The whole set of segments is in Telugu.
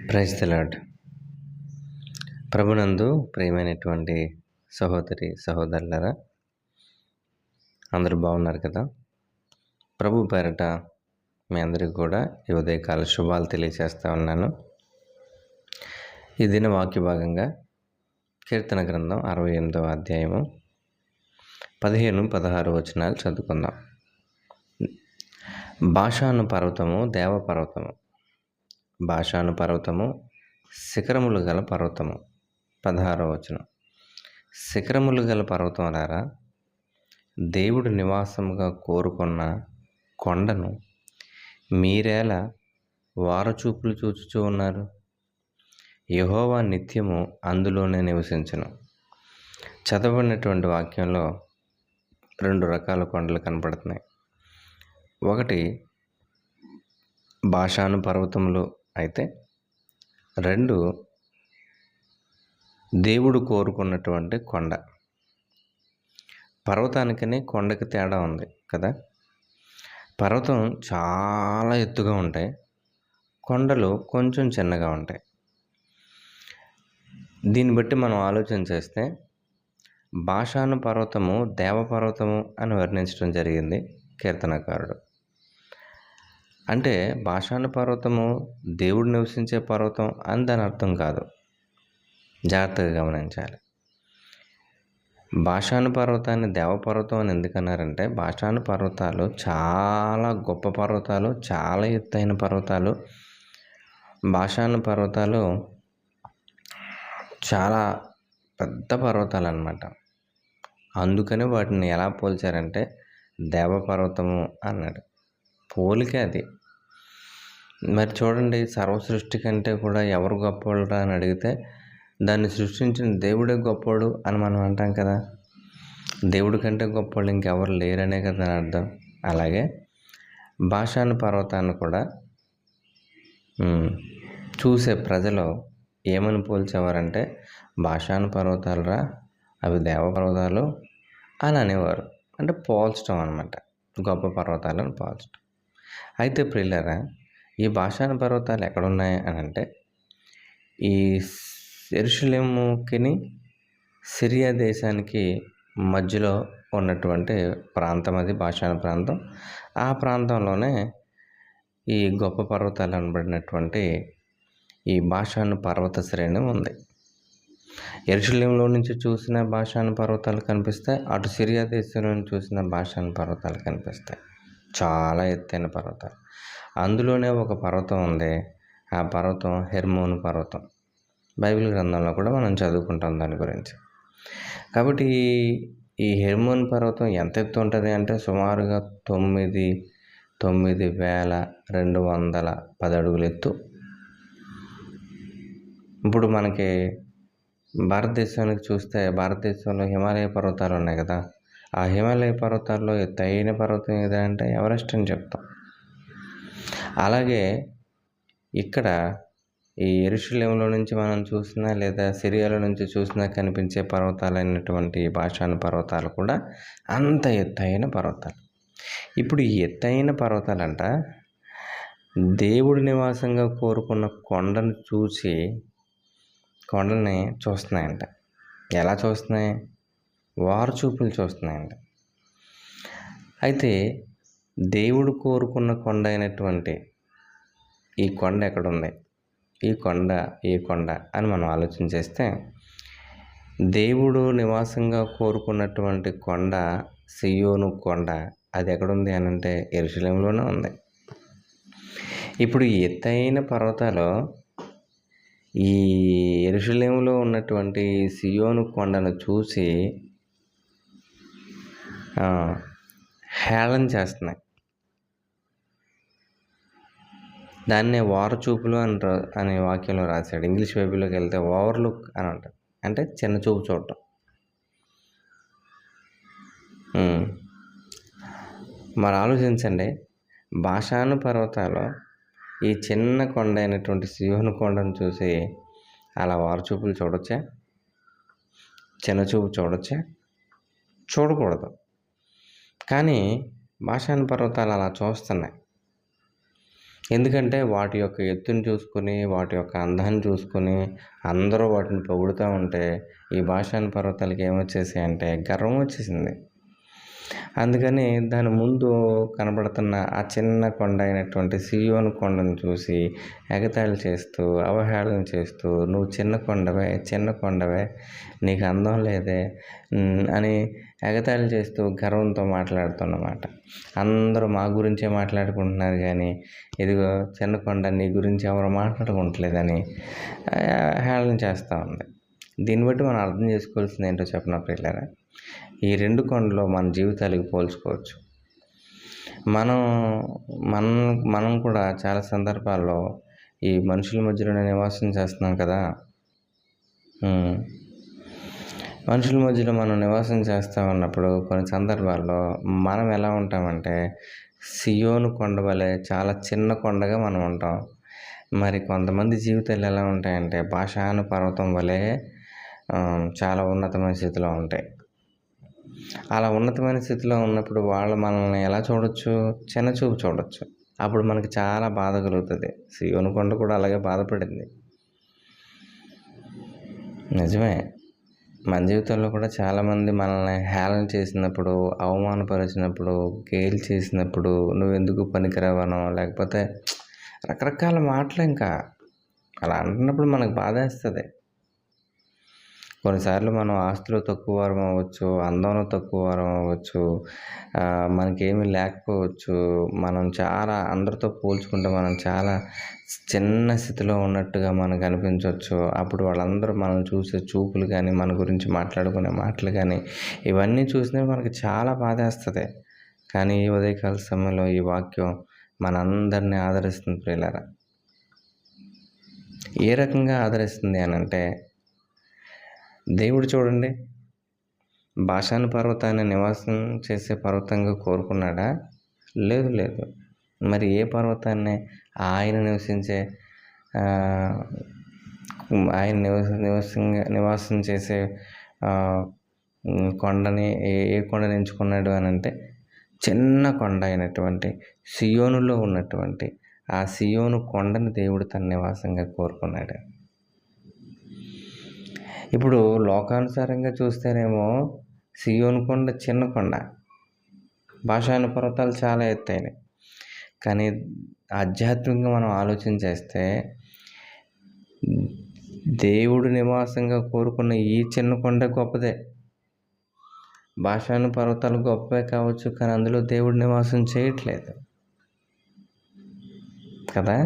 Praise the lord. ప్రభునందు ప్రియమైనటువంటి సహోదరి సహోదరులారా, అందరూ బాగున్నారు కదా? ప్రభు పేరట మీ అందరికీ కూడా ఈ ఉదయకాల శుభాలు తెలియజేస్తా ఉన్నాను. ఈ దిన వాక్య భాగంగా కీర్తన గ్రంథం 68వ అధ్యాయము 15-16 వచనాలు చదువుకుందాం. బాషాను పర్వతము దేవపర్వతము, బాషాను పర్వతము శిఖరములు గల పర్వతము. 16వ వచనం. శిఖరములు గల పర్వతములారా, దేవుడు నివాసముగా కోరుకున్న కొండను మీరేలా వారచూపులు చూచుచూ ఉన్నారు? యెహోవా నిత్యము అందులోనే నివసించును. చదవబడినటువంటి వాక్యంలో 2 రకాల కొండలు కనపడుతున్నాయి. ఒకటి బాషాను పర్వతములు అయితే, 2 దేవుడు కోరుకున్నటువంటి కొండ. పర్వతానికని కొండకి తేడా ఉంది కదా. పర్వతం చాలా ఎత్తుగా ఉంటాయి, కొండలు కొంచెం చిన్నగా ఉంటాయి. దీన్ని బట్టి మనం ఆలోచన చేస్తే బాషాను పర్వతము దేవపర్వతము అని వర్ణించడం జరిగింది కీర్తనకారుడు. అంటే బాషాను పర్వతము దేవుడు నివసించే పర్వతం అని దాని అర్థం కాదు. జాగ్రత్తగా గమనించాలి. బాషాను పర్వతాన్ని దేవపర్వతం అని ఎందుకన్నారంటే, బాషాను పర్వతాలు చాలా గొప్ప పర్వతాలు, చాలా ఎత్తైన పర్వతాలు. బాషాను పర్వతాలు చాలా పెద్ద పర్వతాలు అన్నమాట. అందుకని వాటిని ఎలా పోల్చారంటే దేవపర్వతము అన్నాడు. పోలికే అది. మరి చూడండి, సర్వసృష్టి కంటే కూడా ఎవరు గొప్పవాళ్ళరా అని అడిగితే, దాన్ని సృష్టించిన దేవుడే గొప్పవాడు అని మనం అంటాం కదా. దేవుడి కంటే గొప్పవాళ్ళు ఇంకెవరు లేరనే కదా అర్థం. అలాగే బాషాను పర్వతాన్ని కూడా చూసే ప్రజలు ఏమని పోల్చేవారంటే, బాషాను పర్వతాలురా, అవి దేవపర్వతాలు అని అనేవారు. అంటే పోల్చడం అన్నమాట, గొప్ప పర్వతాలను పోల్చడం. అయితే ప్రియులారా, ఈ బాషాను పర్వతాలు ఎక్కడున్నాయి అని అంటే, ఈ యెరూషలేముకిని సిరియా దేశానికి మధ్యలో ఉన్నటువంటి ప్రాంతం అది బాషాను ప్రాంతం. ఆ ప్రాంతంలోనే ఈ గొప్ప పర్వతాలు అనబడినటువంటి ఈ బాషాను పర్వత శ్రేణి ఉంది. యెరూషలేములో నుంచి చూసిన బాషాను పర్వతాలు కనిపిస్తాయి, అటు సిరియా దేశంలో నుంచి చూసిన బాషాను పర్వతాలు కనిపిస్తాయి. చాలా ఎత్తైన పర్వతాలు. అందులోనే ఒక పర్వతం ఉంది, ఆ పర్వతం హెర్మోను పర్వతం. బైబిల్ గ్రంథంలో కూడా మనం చదువుకుంటాం దాని గురించి. కాబట్టి ఈ హెర్మోన్ పర్వతం ఎంత ఎత్తు ఉంటుంది అంటే సుమారుగా 9,210 అడుగుల ఎత్తు. ఇప్పుడు మనకి భారతదేశానికి చూస్తే, భారతదేశంలో హిమాలయ పర్వతాలు ఉన్నాయి కదా. ఆ హిమాలయ పర్వతాల్లో ఎత్తైన పర్వతం ఏదంటే ఎవరెస్ట్ అని చెప్తాం. అలాగే ఇక్కడ ఈ యెరూషలేములో నుంచి మనం చూసినా లేదా సిరియాలో నుంచి చూసినా కనిపించే పర్వతాలైనటువంటి బాషాను పర్వతాలు కూడా అంత ఎత్తైన పర్వతాలు. ఇప్పుడు ఈ ఎత్తైన పర్వతాలంట దేవుడి నివాసంగా కోరుకున్న కొండను చూసి కొండల్ని చూస్తున్నాయంట. ఎలా చూస్తున్నాయి? వారు చూపులు చూస్తున్నాయంట. అయితే దేవుడు కోరుకున్న కొండ అయినటువంటి ఈ కొండ ఎక్కడుంది? ఈ కొండ అని మనం ఆలోచన చేస్తే, దేవుడు నివాసంగా కోరుకున్నటువంటి కొండ సియోను కొండ. అది ఎక్కడుంది అని అంటే యెరూషలేములోనే ఉంది. ఇప్పుడు ఈ ఎత్తైన పర్వతాలు ఈ యెరూషలేములో ఉన్నటువంటి సియోను కొండను చూసి హేళన చేస్తున్నాయి. దాన్నే వారచూపులు అనే వాక్యంలో రాశాడు. ఇంగ్లీష్ బైబిల్లోకి వెళ్తే ఓవర్లుక్ అని అంటారు, అంటే చిన్న చూపు చూడటం. మరి ఆలోచించండి, బాషాను పర్వతాలు ఈ చిన్న కొండ అయినటువంటి సియోను కొండను చూసి అలా వారచూపులు చూడొచ్చా? చిన్న చూపు చూడొచ్చా? చూడకూడదు. కానీ బాషాను పర్వతాలు అలా చూస్తున్నాయి. ఎందుకంటే వాటి యొక్క ఎత్తుని చూసుకొని, వాటి యొక్క అందాన్ని చూసుకొని అందరూ వాటిని పొగుడుతూ ఉంటే ఈ భాషాని పర్వతాలకి ఏమొచ్చేసాయంటే గర్వం వచ్చేసింది. అందుకని దాని ముందు కనబడుతున్న ఆ చిన్న కొండ అయినటువంటి సీయోను కొండను చూసి ఎగతాళి చేస్తూ, అవహేళన చేస్తూ, "నువ్వు చిన్న కొండవే, నీకు అందం లేదే" అని ఎగతాళి చేస్తూ గర్వంతో మాట్లాడుతున్నమాట. అందరూ మా గురించే మాట్లాడుకుంటున్నారు కానీ, ఇదిగో చిన్న కొండ నీ గురించి ఎవరు మాట్లాడుకుంటలేదని హేళన చేస్తూ ఉంది. దీన్ని బట్టి మనం అర్థం చేసుకోవాల్సింది ఏంటో చెప్పనా ప్రియులారా? ఈ 2 కొండలు మన జీవితాలకి పోల్చుకోవచ్చు. మనం మనం మనం కూడా చాలా సందర్భాల్లో ఈ మనుషుల మధ్యలోనే నివాసం చేస్తున్నాం కదా. మనుషుల మధ్యలో మనం నివాసం చేస్తూ ఉన్నప్పుడు కొన్ని సందర్భాల్లో మనం ఎలా ఉంటామంటే సియోను కొండ వలె చాలా చిన్న కొండగా మనం ఉంటాం. మరి కొంతమంది జీవితాలు ఎలా ఉంటాయంటే బాషాను పర్వతం వలె చాలా ఉన్నతమైన స్థితిలో ఉంటాయి. అలా ఉన్నతమైన స్థితిలో ఉన్నప్పుడు వాళ్ళు మనల్ని ఎలా చూడొచ్చు? చిన్నచూపు చూడొచ్చు. అప్పుడు మనకి చాలా బాధ కలుగుతుంది. సియోను కొండ కూడా అలాగే బాధపడింది. నిజమే. మన జీవితంలో కూడా చాలామంది మనల్ని హేళన చేసినప్పుడు, అవమానపరిచినప్పుడు, గేలి చేసినప్పుడు, నువ్వెందుకు పనికిరావనో, లేకపోతే రకరకాల మాటలు ఇంకా అలా అంటున్నప్పుడు మనకు బాధేస్తుంది. కొన్నిసార్లు మనం ఆస్తిలో తక్కువ వారం అవ్వచ్చు, అందంలో తక్కువ వారం అవ్వచ్చు, మనకేమీ లేకపోవచ్చు, మనం చాలా అందరితో పోల్చుకుంటే మనం చాలా చిన్న స్థితిలో ఉన్నట్టుగా మనకు అనిపించవచ్చు. అప్పుడు వాళ్ళందరూ మనల్ని చూసే చూపులు కానీ, మన గురించి మాట్లాడుకునే మాటలు కానీ, ఇవన్నీ చూసినప్పుడు మనకి చాలా బాధేస్తుంది. కానీ ఈ ఉదయకాల సమయంలో ఈ వాక్యం మనందరినీ ఆదరిస్తుంది ప్రియులారా. ఏ రకంగా ఆదరిస్తుంది అనంటే, దేవుడు చూడండి, బాషాను పర్వతాన్ని నివాసం చేసే పర్వతంగా కోరుకున్నాడా? లేదు. మరి ఏ పర్వతాన్ని ఆయన నివసించే ఆయన నివాసం చేసే కొండని ఏ కొండని ఎంచుకున్నాడు అనంటే చిన్న కొండ అయినటువంటి సియోనులో ఉన్నటువంటి ఆ సియోను కొండని దేవుడు తన నివాసంగా కోరుకున్నాడు. ఇప్పుడు లోకానుసారంగా చూస్తేనేమో సియోను కొండ చిన్న కొండ, బాషాను పర్వతాలు చాలా ఎత్తైనవి. కానీ ఆధ్యాత్మికంగా మనం ఆలోచన చేస్తే దేవుడు నివాసంగా కోరుకున్న ఈ చిన్న కొండ గొప్పదే. బాషాను పర్వతాలు గొప్పవే కావచ్చు, కానీ అందులో దేవుడు నివాసం చేయట్లేదు కదా.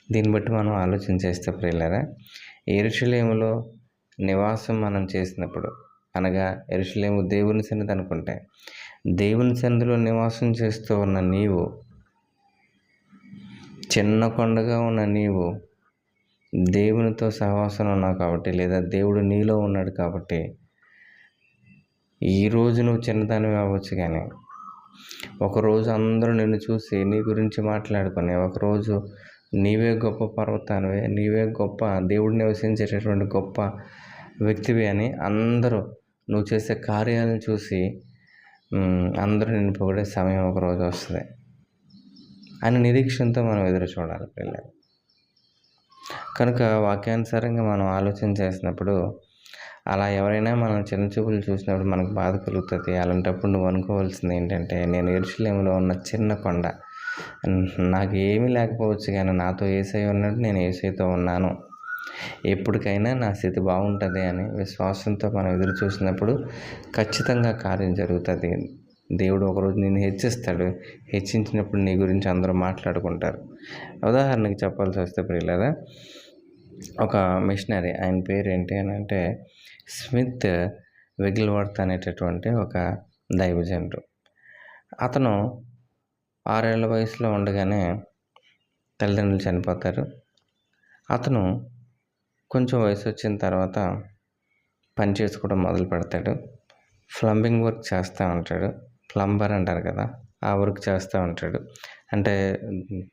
దీన్ని బట్టి మనం ఆలోచన చేస్తే ప్రియులారా, యెరూషలేములో నివాసం మనం చేసినప్పుడు, అనగా యెరూషలేము దేవుని సన్నిధి అనుకుంటే, దేవుని సన్నిధిలో నివాసం చేస్తూ ఉన్న నీవు, చిన్న కొండగా ఉన్న నీవు దేవునితో సహవాసం ఉన్నావు కాబట్టి, లేదా దేవుడు నీలో ఉన్నాడు కాబట్టి, ఈరోజు నువ్వు చిన్నదానివి అవ్వచ్చు, కానీ ఒకరోజు అందరూ నిన్ను చూసి నీ గురించి మాట్లాడుకొని, ఒకరోజు నీవే గొప్ప పర్వతానివే, నీవే గొప్ప దేవుడు నివసించేటటువంటి గొప్ప వ్యక్తివి అని అందరూ నువ్వు చేసే కార్యాలను చూసి అందరూ నిన్ను పొగిడే సమయం ఒకరోజు వస్తుంది అని నిరీక్షణతో మనం ఎదురు చూడాలి పిల్లలు. కనుక వాక్యానుసారంగా మనం ఆలోచన చేసినప్పుడు అలా ఎవరైనా మనం చిన్న చూపులు చూసినప్పుడు మనకు బాధ కలుగుతుంది. అలాంటప్పుడు నువ్వు అనుకోవాల్సింది ఏంటంటే, నేను యెరూషలేములో ఉన్న చిన్న కొండ, నాకు ఏమీ లేకపోవచ్చు కానీ నాతో యేసయ్య ఉన్నాడు, నేను యేసయ్యతో ఉన్నాను, ఎప్పటికైనా నా స్థితి బాగుంటుంది అని విశ్వాసంతో మనం ఎదురు చూసినప్పుడు ఖచ్చితంగా కార్యం జరుగుతుంది. దేవుడు ఒకరోజు నిన్ను హెచ్చిస్తాడు. హెచ్చించినప్పుడు నీ గురించి అందరూ మాట్లాడుకుంటారు. ఉదాహరణకి చెప్పాల్సి వస్తే ప్రియులారా, ఒక మిషనరీ, ఆయన పేరు ఏంటి అని అంటే స్మిత్ విగిల్వర్త్ అనేటటువంటి ఒక దైవజనుడు. అతను 6 ఏళ్ల వయసులో ఉండగానే తల్లిదండ్రులు చనిపోతారు. అతను కొంచెం వయసు వచ్చిన తర్వాత పని చేసుకోవడం మొదలు పెడతాడు. ప్లంబింగ్ వర్క్ చేస్తూ ఉంటాడు. ప్లంబర్ అంటారు కదా, ఆ వర్క్ చేస్తూ ఉంటాడు. అంటే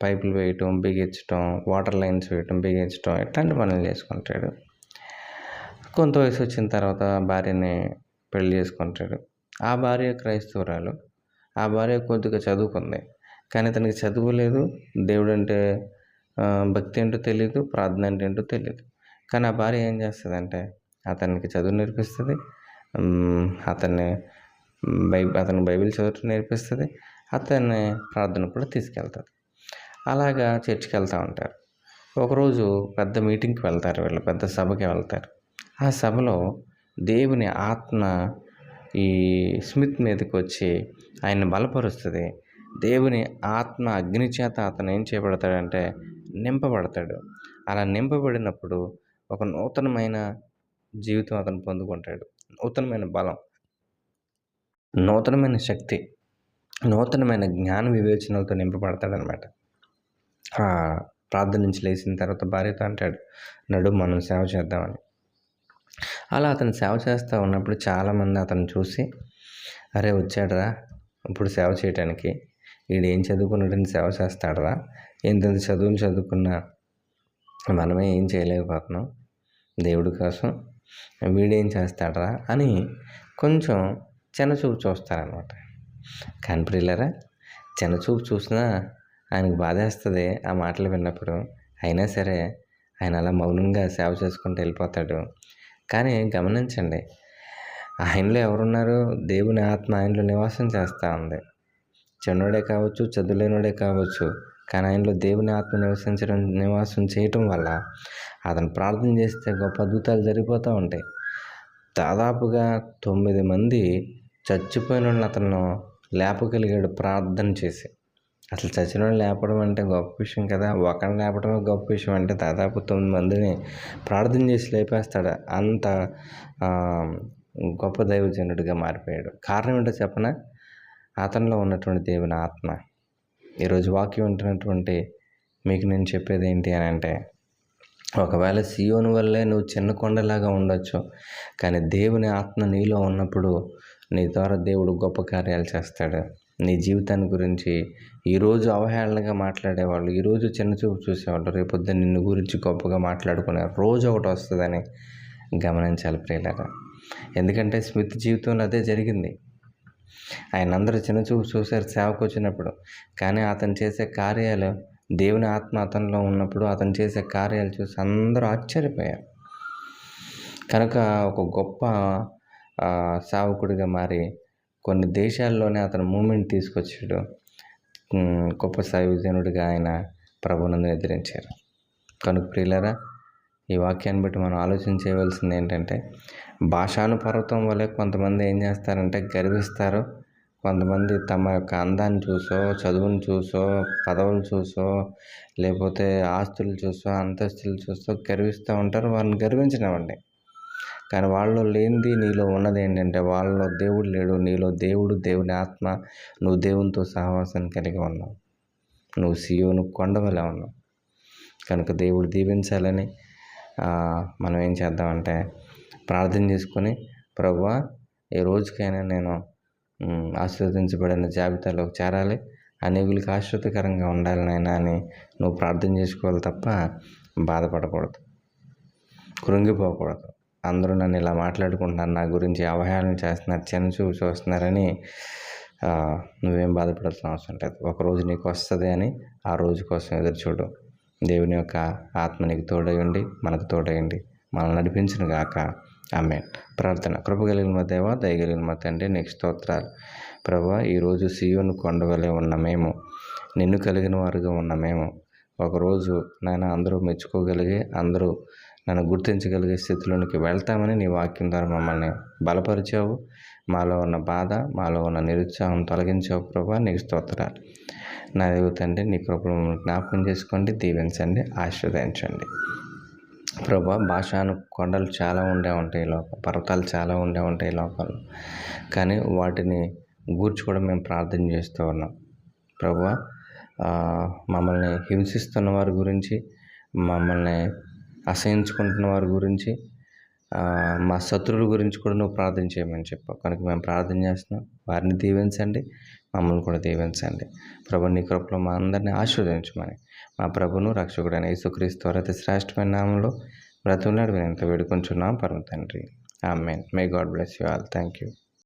పైపులు వేయటం, బిగించటం, వాటర్ లైన్స్ వేయటం, బిగించటం, ఇట్లాంటి పనులు చేసుకుంటాడు. కొంత వయసు వచ్చిన తర్వాత భార్యని పెళ్లి చేసుకుంటాడు. ఆ భార్య క్రైస్తవురాలు. ఆ భార్య కొద్దిగా చదువుకుంది. కానీ అతనికి చదువు లేదు, దేవుడంటే భక్తి ఏంటో తెలీదు, ప్రార్థన అంటే ఏంటో తెలీదు. కానీ ఆ భార్య ఏం చేస్తుందంటే అతనికి చదువు నేర్పిస్తుంది, అతన్ని అతనికి బైబిల్ చదవటం నేర్పిస్తుంది, అతన్ని ప్రార్థన కూడా తీసుకెళ్తుంది. అలాగా చర్చికి వెళ్తూ ఉంటారు. ఒకరోజు పెద్ద మీటింగ్కి వెళ్తారు, వీళ్ళు పెద్ద సభకి వెళ్తారు. ఆ సభలో దేవుని ఆత్మ ఈ స్మిత్ మీదకి వచ్చి ఆయన్ని బలపరుస్తుంది. దేవుని ఆత్మ అగ్ని చేత అతను ఏం చేయబడతాడంటే నింపబడతాడు. అలా నింపబడినప్పుడు ఒక నూతనమైన జీవితం అతను పొందుకుంటాడు. నూతనమైన బలం, నూతనమైన శక్తి, నూతనమైన జ్ఞాన వివేచనలతో నింపబడతాడనమాట. ప్రార్థన నుంచి లేచిన తర్వాత భార్యతో అంటాడు, నడు మనం సేవ చేద్దామని. అలా అతను సేవ చేస్తూ ఉన్నప్పుడు చాలామంది అతను చూసి, అరే వచ్చాడరా ఇప్పుడు సేవ చేయటానికి, వీడేం చదువుకున్నాడని సేవ చేస్తాడరా, ఎంతెంత చదువులు చదువుకున్నా మనమే ఏం చేయలేకపోతున్నాం దేవుడి కోసం, వీడేం చేస్తాడరా అని కొంచెం చిన్నచూపు చూస్తారనమాట. కానీ ప్రియులారా, చిన్నచూపు చూసినా ఆయనకు బాధేస్తుంది ఆ మాటలు విన్నప్పుడు. అయినా సరే ఆయన అలా మౌనంగా సేవ చేసుకుంటూ వెళ్ళిపోతాడు. కానీ గమనించండి, ఆయనలో ఎవరున్నారు? దేవుని ఆత్మ ఆయనలో నివాసం చేస్తూ ఉంది. చిన్నోడే కావచ్చు, చదువులేనోడే కావచ్చు, కానీ ఆయనలో దేవుని ఆత్మ నివాసం చేయటం వల్ల అతను ప్రార్థన చేస్తే గొప్ప అద్భుతాలు జరిగిపోతూ ఉంటాయి. దాదాపుగా 9 మంది చచ్చిపోయిన వాళ్ళని అతను లేపగలిగాడు ప్రార్థన చేసి. అసలు చచ్చిన వాళ్ళని లేపడం అంటే గొప్ప విషయం కదా. ఒకరిని లేపడమే గొప్ప విషయం అంటే దాదాపు 9 మందిని ప్రార్థన చేసి లేపేస్తాడు. అంత గొప్ప దైవజనుడిగా మారిపోయాడు. కారణం ఏంటో చెప్పనా? అతనిలో ఉన్నటువంటి దేవుని ఆత్మ. ఈరోజు వాక్యం వింటున్నటువంటి మీకు నేను చెప్పేది ఏంటి అని అంటే, ఒకవేళ సియోను వల్లే నువ్వు చిన్న కొండలాగా ఉండొచ్చు, కానీ దేవుని ఆత్మ నీలో ఉన్నప్పుడు నీ ద్వారా దేవుడు గొప్ప కార్యాలు చేస్తాడు. నీ జీవితాన్ని గురించి ఈరోజు అవహేళనగా మాట్లాడేవాళ్ళు, ఈరోజు చిన్నచూపు చూసేవాళ్ళు, రేపొద్దున నిన్ను గురించి గొప్పగా మాట్లాడుకునే రోజు ఒకటి వస్తుందని గమనించాలి ప్రియులారా. ఎందుకంటే స్మిత్ జీవితంలో అదే జరిగింది. ఆయన అందరూ చిన్నచూపు చూశారు సేవకు వచ్చినప్పుడు, కానీ అతను చేసే కార్యాలు, దేవుని ఆత్మ అతనిలో ఉన్నప్పుడు అతను చేసే కార్యాలు చూసి అందరూ ఆశ్చర్యపోయారు. కనుక ఒక గొప్ప సేవకుడిగా మారి కొన్ని దేశాల్లోనే అతను మూమెంట్ తీసుకొచ్చాడు. గొప్ప దైవజనుడిగా ఆయన ప్రభువును ఎదిరించారు. కనుక ప్రియులారా, ఈ వాక్యాన్ని బట్టి మనం ఆలోచన చేయవలసింది ఏంటంటే, భాషాను పర్వతం వలె కొంతమంది ఏం చేస్తారంటే గర్విస్తారు. కొంతమంది తమ యొక్క అందాన్ని చూసో, చదువును చూసో, పదవులు చూసో, లేకపోతే ఆస్తులు చూసో, అంతస్తులు చూసో గర్విస్తూ ఉంటారు. వారిని గర్వించనివ్వండి. కానీ వాళ్ళలో లేనిది నీలో ఉన్నది ఏంటంటే, వాళ్ళలో దేవుడు లేడు, నీలో దేవుడు, దేవుని ఆత్మ, నువ్వు దేవునితో సహవాసాన్ని కలిగి ఉన్నావు. నువ్వు సియోను కొండవలే ఉన్నావు. కనుక దేవుడు దీవించాలని మనం ఏం చేద్దామంటే ప్రార్థన చేసుకొని, ప్రభువా ఏ రోజుకైనా నేను ఆశీర్వదించబడిన జాబితాలోకి చేరాలి, అనేకులకు ఆశ్చర్యకరంగా ఉండాలి నాయనా అని నువ్వు ప్రార్థన చేసుకోవాలి తప్ప బాధపడకూడదు, కృంగిపోకూడదు. అందరూ నన్ను ఇలా మాట్లాడుకుంటున్నారు, నా గురించి అవహేళన చేస్తున్నారు, చిన్నచూపు చూస్తున్నారని నువ్వేం బాధపడాల్సిన అవసరం లేదు. ఒకరోజు నీకు వస్తుంది అని ఆ రోజు కోసం ఎదురు చూడు. దేవుని యొక్క ఆత్మ నీకు తోడయండి, మనకు తోడయండి, మనల్ని నడిపించును గాక. ఆమేన్. ప్రార్థన. కృపగలిగిన మా దేవా, దయగలిగిన మా తండ్రి, నీకు స్తోత్రాలు. ప్రభువా, ఈరోజు సియోను కొండవలే ఉన్న మేము, నిన్ను కలిగిన వారుగా ఉన్న మేము, ఒకరోజు నాయన అందరూ మెచ్చుకోగలిగే, అందరూ నన్ను గుర్తించగలిగే స్థితిలోనికి వెళ్తామని నీ వాక్యం ద్వారా మమ్మల్ని బలపరిచావు. మాలో ఉన్న బాధ, మాలో ఉన్న నిరుత్సాహం తొలగించావు ప్రభువా, నీకు స్తోత్రాలు. నా దేవ తండ్రి, నీ కృపను జ్ఞాపకం చేసుకోండి, దీవించండి, ఆశీర్వదించండి. ప్రభువా, భాషాను కొండలు చాలా ఉండే ఉంటాయి పర్వతాలు చాలా ఉండే ఉంటాయి లోకంలో, కానీ వాటిని గూర్చి కూడా మేము ప్రార్థన చేస్తూ ఉన్నాం. ప్రభువా, మమ్మల్ని హింసిస్తున్న వారి గురించి, మమ్మల్ని అసహించుకుంటున్న వారి గురించి, మా శత్రువుల గురించి కూడా నువ్వు ప్రార్థన చేయమని చెప్పావు. కనుక మేము ప్రార్థన చేస్తున్నాం. వారిని దీవించండి, మమ్మల్ని కూడా దీవించండి. ప్రభు, నీ కృపలో మా అందరినీ ఆశీర్వదించమని మా ప్రభును రక్షకుడైన యేసుక్రీస్తు వారి అతి శ్రేష్టమైన నామంలో బ్రతుకులాడి వినంత వేడుకొంచున్నాం పరమ తండ్రి. Amen. May God bless you all. Thank you.